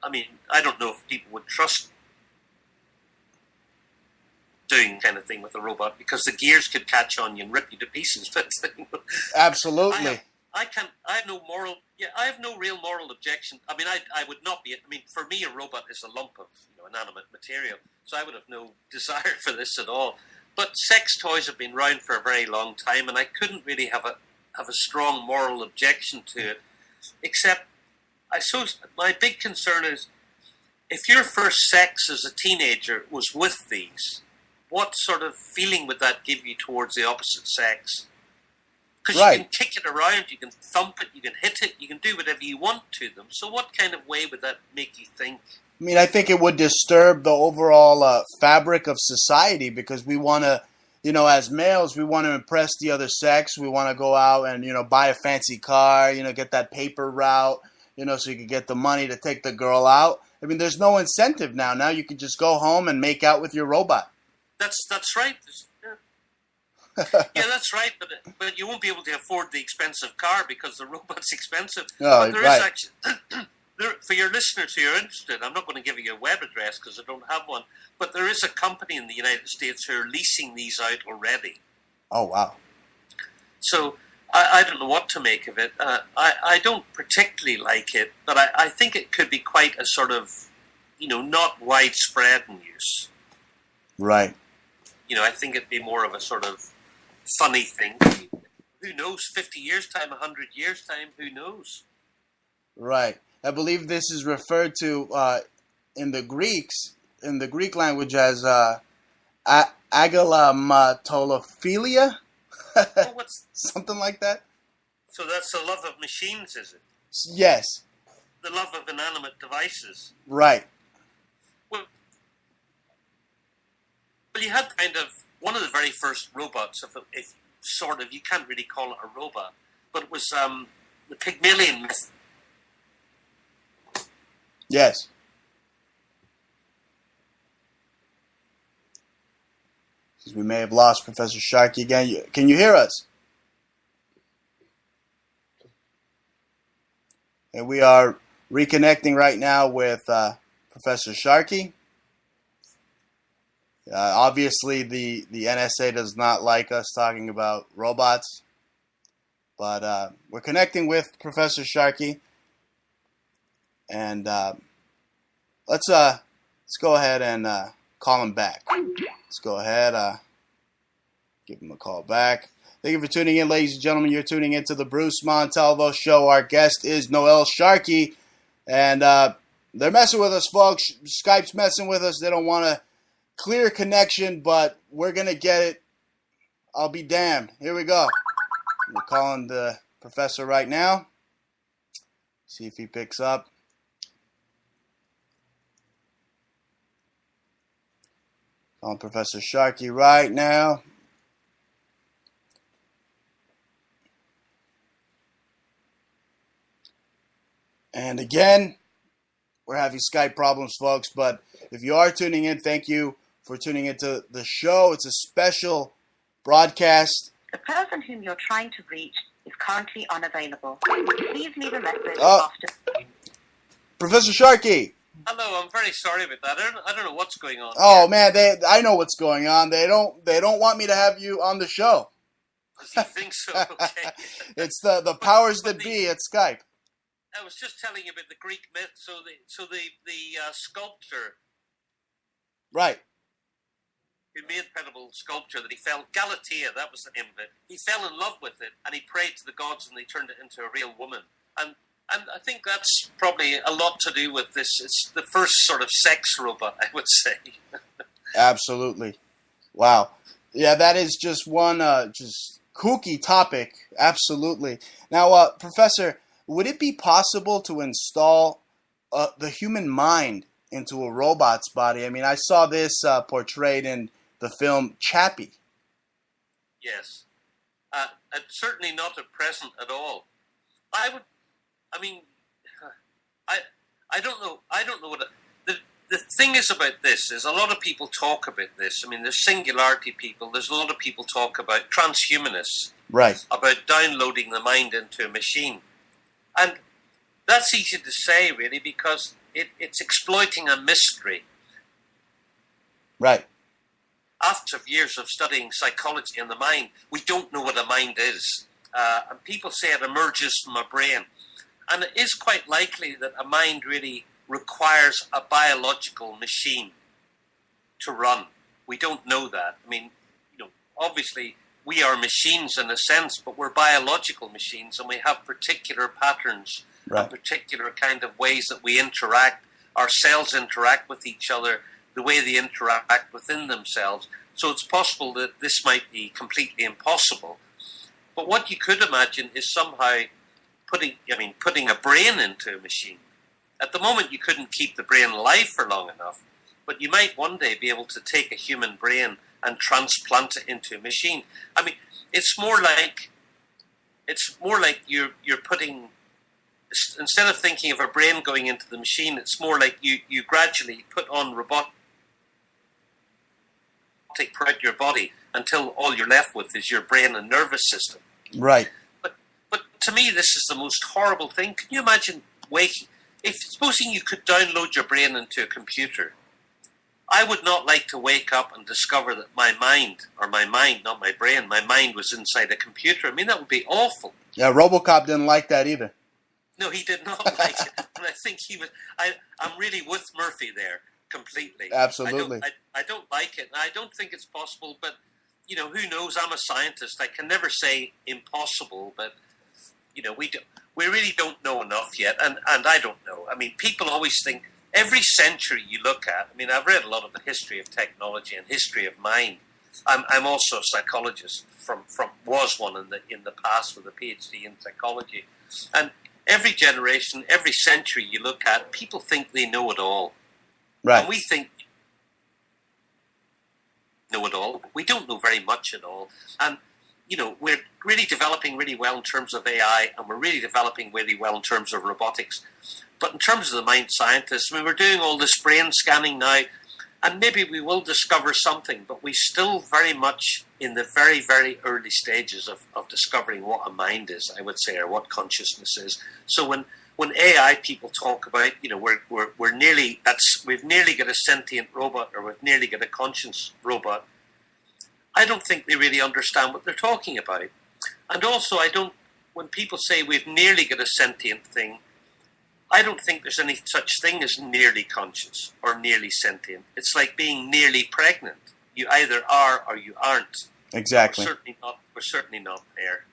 mean, I don't know if people would trust doing kind of thing with a robot because the gears could catch on you and rip you to pieces. But Absolutely. I have no moral. Yeah, I have no real moral objection. I mean, I would not be. I mean, for me, a robot is a lump of inanimate material, so I would have no desire for this at all. But sex toys have been around for a very long time, and I couldn't really have a strong moral objection to it. Except, I suppose my big concern is if your first sex as a teenager was with these, what sort of feeling would that give you towards the opposite sex? Because you can kick it around, you can thump it, you can hit it, you can do whatever you want to them. So what kind of way would that make you think? I mean, I think it would disturb the overall fabric of society because we want to, as males, we want to impress the other sex. We want to go out and, buy a fancy car, get that paper route, so you can get the money to take the girl out. I mean, there's no incentive now. Now you can just go home and make out with your robot. That's right. Yeah, that's right. But you won't be able to afford the expensive car because the robot's expensive. Oh, but there is actually, for your listeners who are interested, I'm not going to give you a web address because I don't have one. But there is a company in the United States who are leasing these out already. Oh, wow. So I don't know what to make of it. I don't particularly like it, but I think it could be quite a sort of, not widespread in use. Right. I think it'd be more of a sort of funny thing. Who knows? 50 years time, 100 years time, who knows? Right. I believe this is referred to in the Greek language as agalamatolephilia. Something like that. So that's the love of machines, is it? Yes. The love of inanimate devices. Right. Well, you had kind of one of the very first robots, if sort of, you can't really call it a robot, but it was the Pygmalion myth. Yes. We may have lost Professor Sharkey again. Can you hear us? And we are reconnecting right now with Professor Sharkey. Obviously, the NSA does not like us talking about robots, but we're connecting with Professor Sharkey, and let's go ahead and call him back. Let's go ahead, give him a call back. Thank you for tuning in, ladies and gentlemen. You're tuning into the Bruce Montalvo Show. Our guest is Noel Sharkey, and they're messing with us, folks. Skype's messing with us. They don't want to clear connection, but we're going to get it. I'll be damned. Here we go. We're calling the professor right now. See if he picks up. Calling Professor Sharkey right now. And again, we're having Skype problems, folks, but if you are tuning in, thank you for tuning into the show. It's a special broadcast. The person whom you're trying to reach is currently unavailable. Please leave a message after. Professor Sharkey. Hello, I'm very sorry about that. I don't know what's going on. Oh man, I know what's going on. They don't want me to have you on the show. Does he think so? Okay. It's the powers that be at Skype. I was just telling you about the Greek myth. So the sculptor, right, who made incredible sculpture that he fell, Galatea, that was the name of it. He fell in love with it, and he prayed to the gods, and they turned it into a real woman. And I think that's probably a lot to do with this. It's the first sort of sex robot, I would say. Absolutely. Wow. Yeah, that is just one just kooky topic. Absolutely. Now, Professor, would it be possible to install the human mind into a robot's body? I mean, I saw this portrayed in the film Chappie. Yes. Certainly not at present at all. I don't know. I don't know what the thing is about this is a lot of people talk about this. I mean, there's singularity people. There's a lot of people talk about transhumanists. Right. about downloading the mind into a machine. And that's easy to say, really, because it's exploiting a mystery. Right. After years of studying psychology and the mind, we don't know what a mind is. And people say it emerges from a brain. And it is quite likely that a mind really requires a biological machine to run. We don't know that. I mean, obviously we are machines in a sense, but we're biological machines, and we have particular patterns and particular kind of ways that we interact. Our cells interact with each other, the way they interact within themselves. So it's possible that this might be completely impossible. But what you could imagine is somehow putting a brain into a machine. At the moment, you couldn't keep the brain alive for long enough, but you might one day be able to take a human brain and transplant it into a machine. I mean, it's more like you're putting, instead of thinking of a brain going into the machine, it's more like you gradually put on robotic throughout your body until all you're left with is your brain and nervous system. Right. But to me, this is the most horrible thing. Can you imagine supposing you could download your brain into a computer? I would not like to wake up and discover that my mind, not my brain, my mind was inside a computer. I mean, that would be awful. Yeah, RoboCop didn't like that either. No, he did not like it. And I think he was, I'm really with Murphy there completely. Absolutely. I don't like it. And I don't think it's possible, but, who knows? I'm a scientist. I can never say impossible, but, we really don't know enough yet. And I don't know. I mean, people always think, every century you look at, I mean, I've read a lot of the history of technology and history of mind. I'm also a psychologist was one in the past with a PhD in psychology. And every generation, every century you look at, people think they know it all. Right. And we think know it all. We don't know very much at all. And, we're really developing really well in terms of AI, and we're really developing really well in terms of robotics. But in terms of the mind scientists, I mean, we're doing all this brain scanning now, and maybe we will discover something, but we're still very much in the very, very early stages of discovering what a mind is, I would say, or what consciousness is. So when AI people talk about, we've nearly got a sentient robot, or we've nearly got a conscious robot, I don't think they really understand what they're talking about. And also, when people say we've nearly got a sentient thing, I don't think there's any such thing as nearly conscious or nearly sentient. It's like being nearly pregnant. You either are or you aren't. Exactly. We're certainly not there.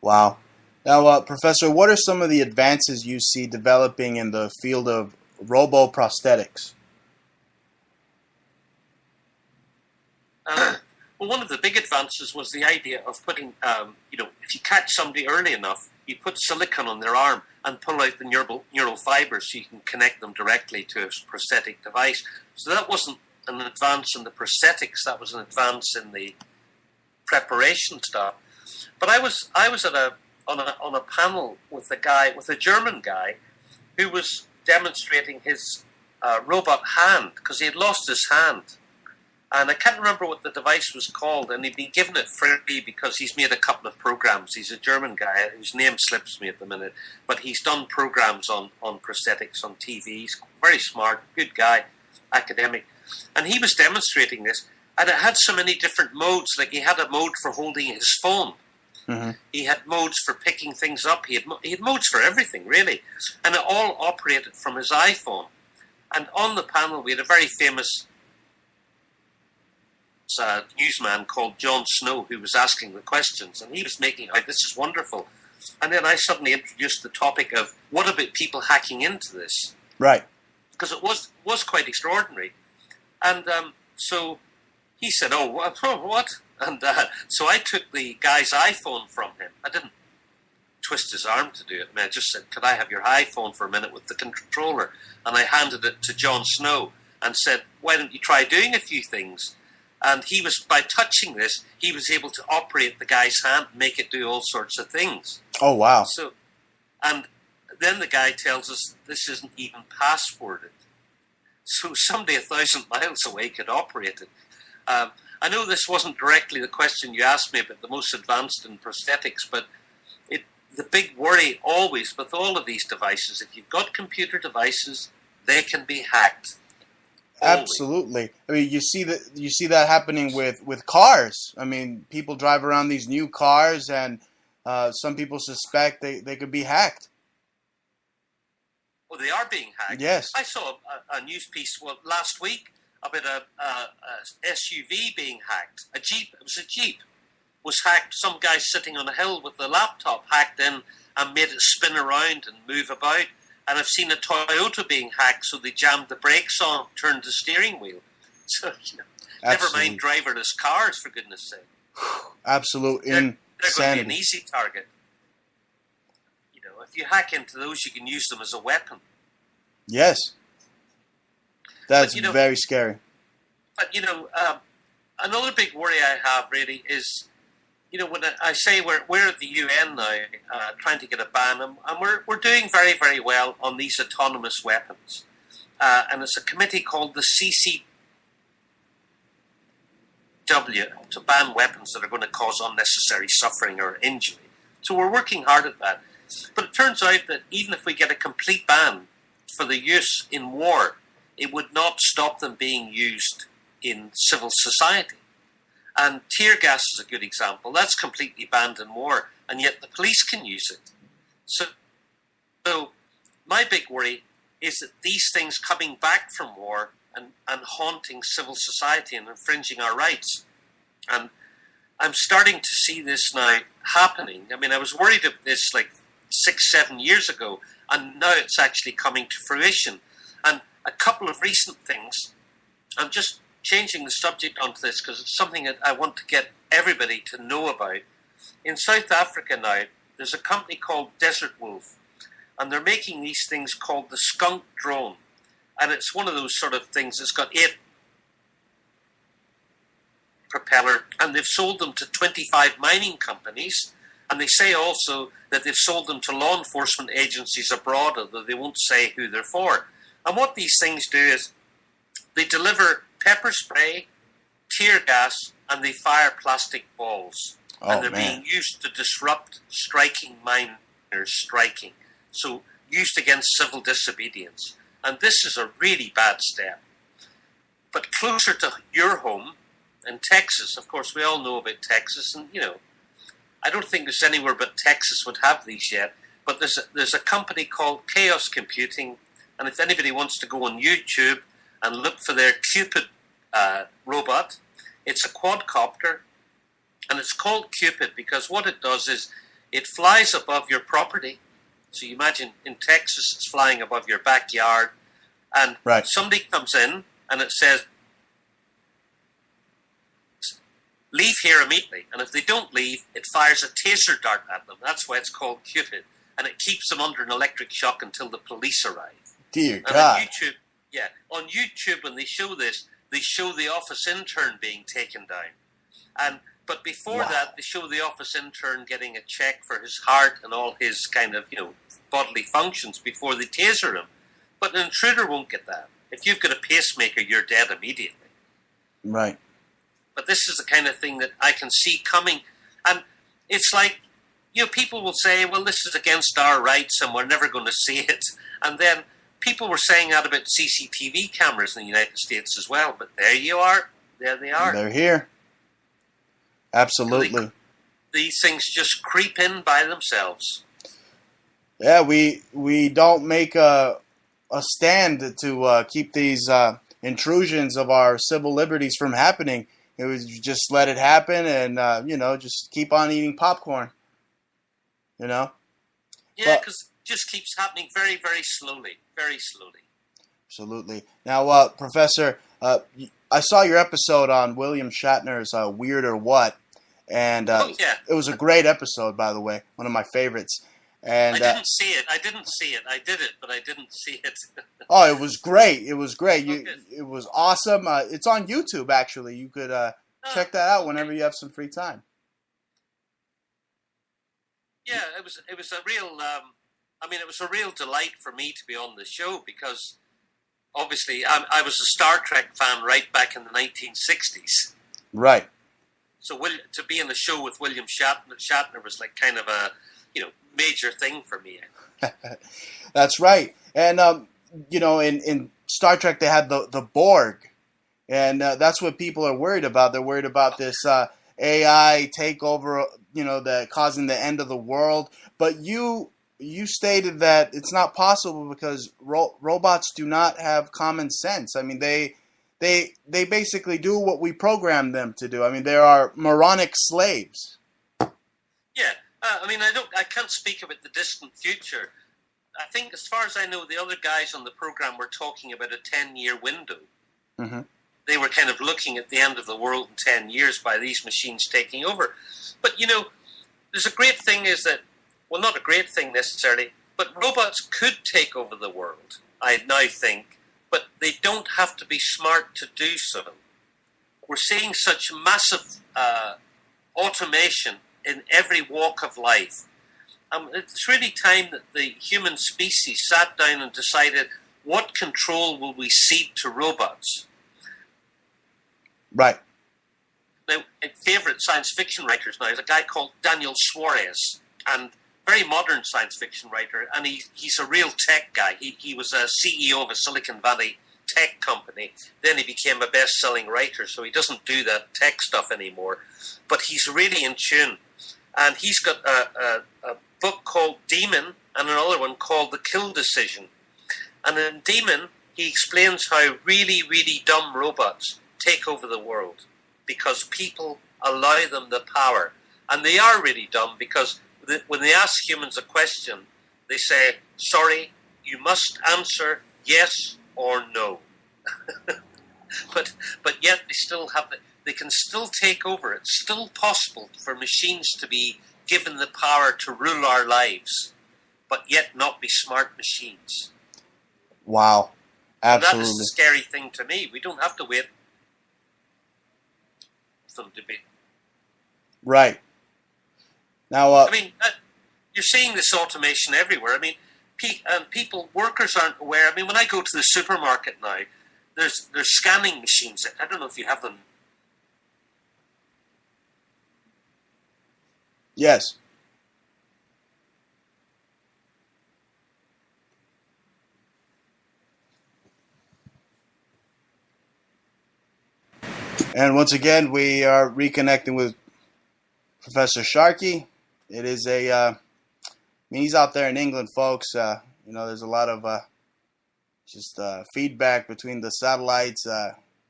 Wow. Now, Professor, what are some of the advances you see developing in the field of roboprosthetics? Well, one of the big advances was the idea of putting, if you catch somebody early enough, you put silicone on their arm and pull out the neural fibers so you can connect them directly to a prosthetic device. So that wasn't an advance in the prosthetics; that was an advance in the preparation stuff. But I was on a panel with a German guy, who was demonstrating his robot hand because he had lost his hand. And I can't remember what the device was called, and he'd been given it free because he's made a couple of programs. He's a German guy whose name slips me at the minute, but he's done programs on prosthetics on TV. He's very smart, good guy, academic. And he was demonstrating this, and it had so many different modes. Like, he had a mode for holding his phone. Mm-hmm. He had modes for picking things up. He had modes for everything, really. And it all operated from his iPhone. And on the panel, we had a very famous newsman called Jon Snow, who was asking the questions, and he was making out this is wonderful. And then I suddenly introduced the topic of what about people hacking into this? Right. Because it was quite extraordinary. And so he said, "Oh, what?" And so I took the guy's iPhone from him. I didn't twist his arm to do it. I mean, I just said, "Could I have your iPhone for a minute with the controller?" And I handed it to Jon Snow and said, "Why don't you try doing a few things?" And by touching this, he was able to operate the guy's hand and make it do all sorts of things. Oh, wow. So, and then the guy tells us this isn't even passworded. So somebody 1,000 miles away could operate it. I know this wasn't directly the question you asked me about the most advanced in prosthetics, but the big worry always with all of these devices, if you've got computer devices, they can be hacked. Always. Absolutely. I mean, you see that happening with cars. I mean, people drive around these new cars, and some people suspect they could be hacked. Well, they are being hacked. Yes. I saw a news piece last week about a SUV being hacked. A Jeep. It was a Jeep. Was hacked. Some guy sitting on a hill with a laptop hacked in and made it spin around and move about. And I've seen a Toyota being hacked, so they jammed the brakes on, turned the steering wheel. So, never mind driverless cars, for goodness sake. Absolute insanity. They're going to be an easy target. If you hack into those, you can use them as a weapon. Yes. That's very scary. But, another big worry I have really is, when I say we're at the UN now trying to get a ban, and we're doing very, very well on these autonomous weapons. And it's a committee called the CCW to ban weapons that are going to cause unnecessary suffering or injury. So we're working hard at that. But it turns out that even if we get a complete ban for the use in war, it would not stop them being used in civil society. And tear gas is a good example. That's completely banned in war, and yet the police can use it. So my big worry is that these things coming back from war and haunting civil society and infringing our rights. And I'm starting to see this now happening. I mean, I was worried of this 6-7 years ago, and now it's actually coming to fruition. And a couple of recent things, I'm just changing the subject onto this because it's something that I want to get everybody to know about. In South Africa now, there's a company called Desert Wolf, and they're making these things called the skunk drone. And it's one of those sort of things that's got 8 propeller, and they've sold them to 25 mining companies. And they say also that they've sold them to law enforcement agencies abroad, although they won't say who they're for. And what these things do is they deliver pepper spray, tear gas, and they fire plastic balls. And they're being used to disrupt striking miners striking. So used against civil disobedience. And this is a really bad step. But closer to your home, in Texas, of course, we all know about Texas, and I don't think there's anywhere but Texas would have these yet, but there's a company called Chaos Computing, and if anybody wants to go on YouTube and look for their Cupid robot, it's a quadcopter, and it's called Cupid because what it does is it flies above your property. So you imagine in Texas it's flying above your backyard, and somebody comes in and it says, leave here immediately. And if they don't leave, it fires a taser dart at them. That's why it's called Cupid. And it keeps them under an electric shock until the police arrive. Dear God. On YouTube, when they show this, they show the office intern being taken down. But before that, they show the office intern getting a check for his heart and all his kind of, bodily functions before they taser him. But an intruder won't get that. If you've got a pacemaker, you're dead immediately. Right. But this is the kind of thing that I can see coming. And it's like, people will say, well, this is against our rights and we're never going to see it. And then people were saying that about CCTV cameras in the United States as well. But there you are. There they are. They're here. Absolutely. These things just creep in by themselves. Yeah, we don't make a stand to keep these intrusions of our civil liberties from happening. It was just let it happen and, just keep on eating popcorn, Yeah, because it just keeps happening very, very slowly, very slowly. Absolutely. Now, Professor, I saw your episode on William Shatner's Weird or What, and it was a great episode, by the way, one of my favorites. And I didn't see it. I did it, but I didn't see it. Oh, it was great. It was great. It was awesome. It's on YouTube, actually. You could check that out whenever you have some free time. Yeah, it was a real. It was a real delight for me to be on the show because obviously I was a Star Trek fan right back in the 1960s. Right. So to be in the show with William Shatner was like kind of a, major thing for me. That's right. And, in Star Trek, they had the Borg. And that's what people are worried about. They're worried about this AI takeover, causing the end of the world. But you stated that it's not possible because robots do not have common sense. I mean, they basically do what we program them to do. I mean, they are moronic slaves. Yeah, I can't speak about the distant future. I think, as far as I know, the other guys on the program were talking about a 10-year window. Mm-hmm. They were kind of looking at the end of the world in 10 years by these machines taking over. But, there's a great thing is that, well, not a great thing necessarily, but robots could take over the world, I now think, but they don't have to be smart to do so. We're seeing such massive automation in every walk of life. It's really time that the human species sat down and decided what control will we cede to robots. Right. Now, favorite science fiction writers now is a guy called Daniel Suarez, and very modern science fiction writer, and he's a real tech guy. He was a CEO of a Silicon Valley tech company. Then he became a best-selling writer, so he doesn't do that tech stuff anymore. But he's really in tune. And he's got a book called Demon and another one called The Kill Decision. And in Demon, he explains how really, really dumb robots take over the world because people allow them the power. And they are really dumb because when they ask humans a question, they say, sorry, you must answer yes or no. but yet they still have they can still take over. It's still possible for machines to be given the power to rule our lives, but yet not be smart machines. Wow. Absolutely. And that is the scary thing to me. We don't have to wait for them to be. Right. Now, you're seeing this automation everywhere. I mean, workers aren't aware. I mean, when I go to the supermarket now, there's scanning machines. I don't know if you have them. Yes. And once again, we are reconnecting with Professor Sharkey. It is he's out there in England, folks. There's a lot of feedback between the satellites.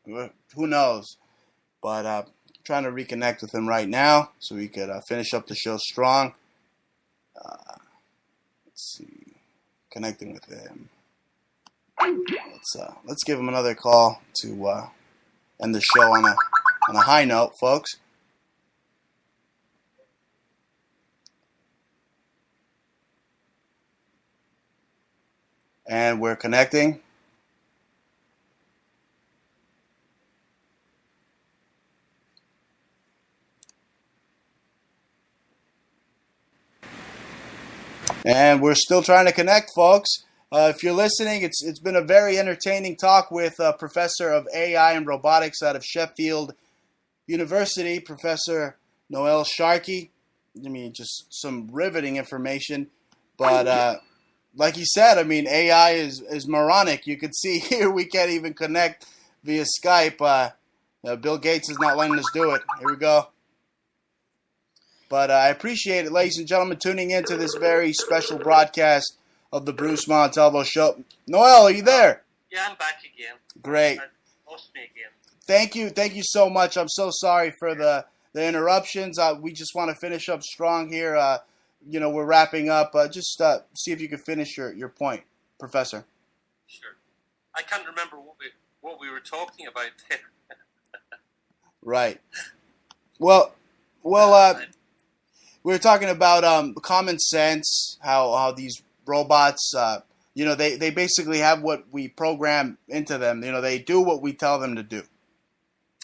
Who knows? But trying to reconnect with him right now so we could finish up the show strong. Let's see, connecting with him. Let's give him another call to end the show on a high note, folks. And we're connecting. And we're still trying to connect, folks. If you're listening, it's been a very entertaining talk with a professor of AI and robotics out of Sheffield University, Professor Noel Sharkey. I mean, just some riveting information. But like he said, I mean, AI is moronic. You can see here we can't even connect via Skype. Bill Gates is not letting us do it. Here we go. But I appreciate it, ladies and gentlemen, tuning in to this very special broadcast of the Bruce Montalvo Show. Noel, are you there? Yeah, I'm back again. Great. Lost me again. Thank you so much. I'm so sorry for the interruptions. We just want to finish up strong here. We're wrapping up. Just see if you can finish your point, Professor. Sure. I can't remember what we were talking about there. Right. Well, we were talking about common sense, how these robots, they basically have what we program into them. They do what we tell them to do.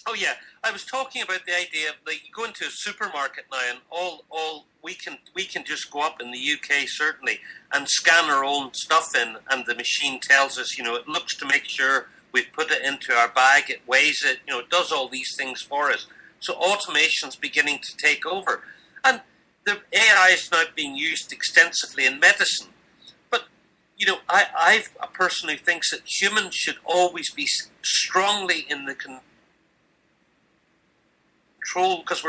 Oh yeah, I was talking about the idea of you go into a supermarket now, and all we can just go up in the UK certainly and scan our own stuff in, and the machine tells us, it looks to make sure we put it into our bag, it weighs it, it does all these things for us. So automation's beginning to take over. And the AI is now being used extensively in medicine. But, I'm a person who thinks that humans should always be strongly in the control, because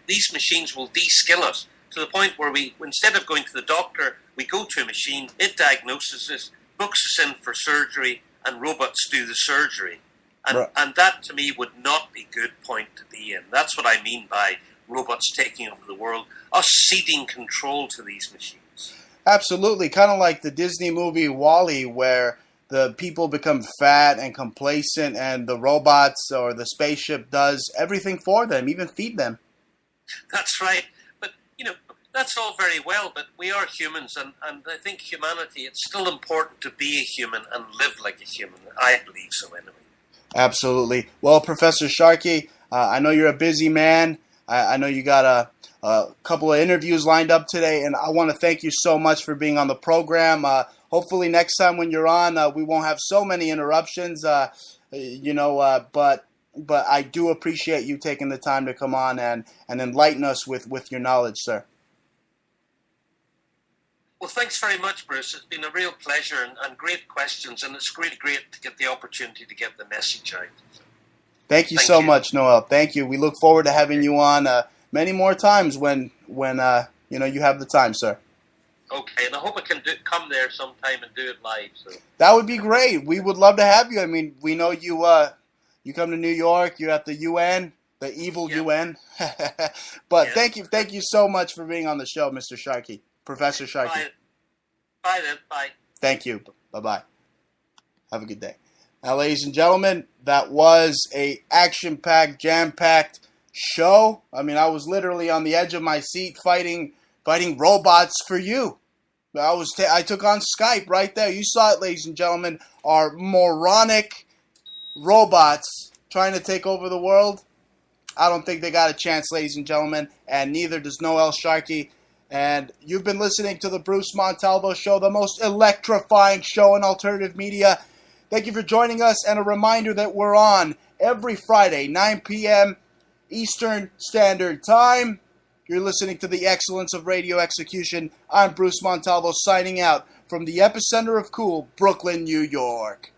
these machines will de-skill us to the point where instead of going to the doctor, we go to a machine, it diagnoses us, books us in for surgery, and robots do the surgery. And that, to me, would not be a good point to be in. That's what I mean by robots taking over the world, us ceding control to these machines. Absolutely. Kind of like the Disney movie WALL-E, where the people become fat and complacent and the robots or the spaceship does everything for them, even feed them. That's right. But, that's all very well, but we are humans, and I think humanity, it's still important to be a human and live like a human. I believe so, anyway. Absolutely. Well, Professor Sharkey, I know you're a busy man. I know you got a couple of interviews lined up today, and I want to thank you so much for being on the program. Hopefully next time when you're on, we won't have so many interruptions, but I do appreciate you taking the time to come on and enlighten us with your knowledge, sir. Well, thanks very much, Bruce. It's been a real pleasure and great questions, and it's really great to get the opportunity to get the message out. Thank you so much, Noel. Thank you. We look forward to having you on many more times when you have the time, sir. Okay, and I hope I can come there sometime and do it live. So that would be great. We would love to have you. I mean, we know you come to New York. You're at the UN, the evil UN. But thank you so much for being on the show, Mr. Sharkey, Professor Sharkey. Bye then. Bye. Thank you. Bye-bye. Have a good day. Now, ladies and gentlemen, that was a action-packed, jam-packed show. I mean, I was literally on the edge of my seat fighting robots for you. I took on Skype right there. You saw it, ladies and gentlemen. Our moronic robots trying to take over the world. I don't think they got a chance, ladies and gentlemen, and neither does Noel Sharkey. And you've been listening to the Bruce Montalvo Show, the most electrifying show in alternative media. Thank you for joining us, and a reminder that we're on every Friday, 9 p.m. Eastern Standard Time. You're listening to the excellence of radio execution. I'm Bruce Montalvo signing out from the epicenter of cool, Brooklyn, New York.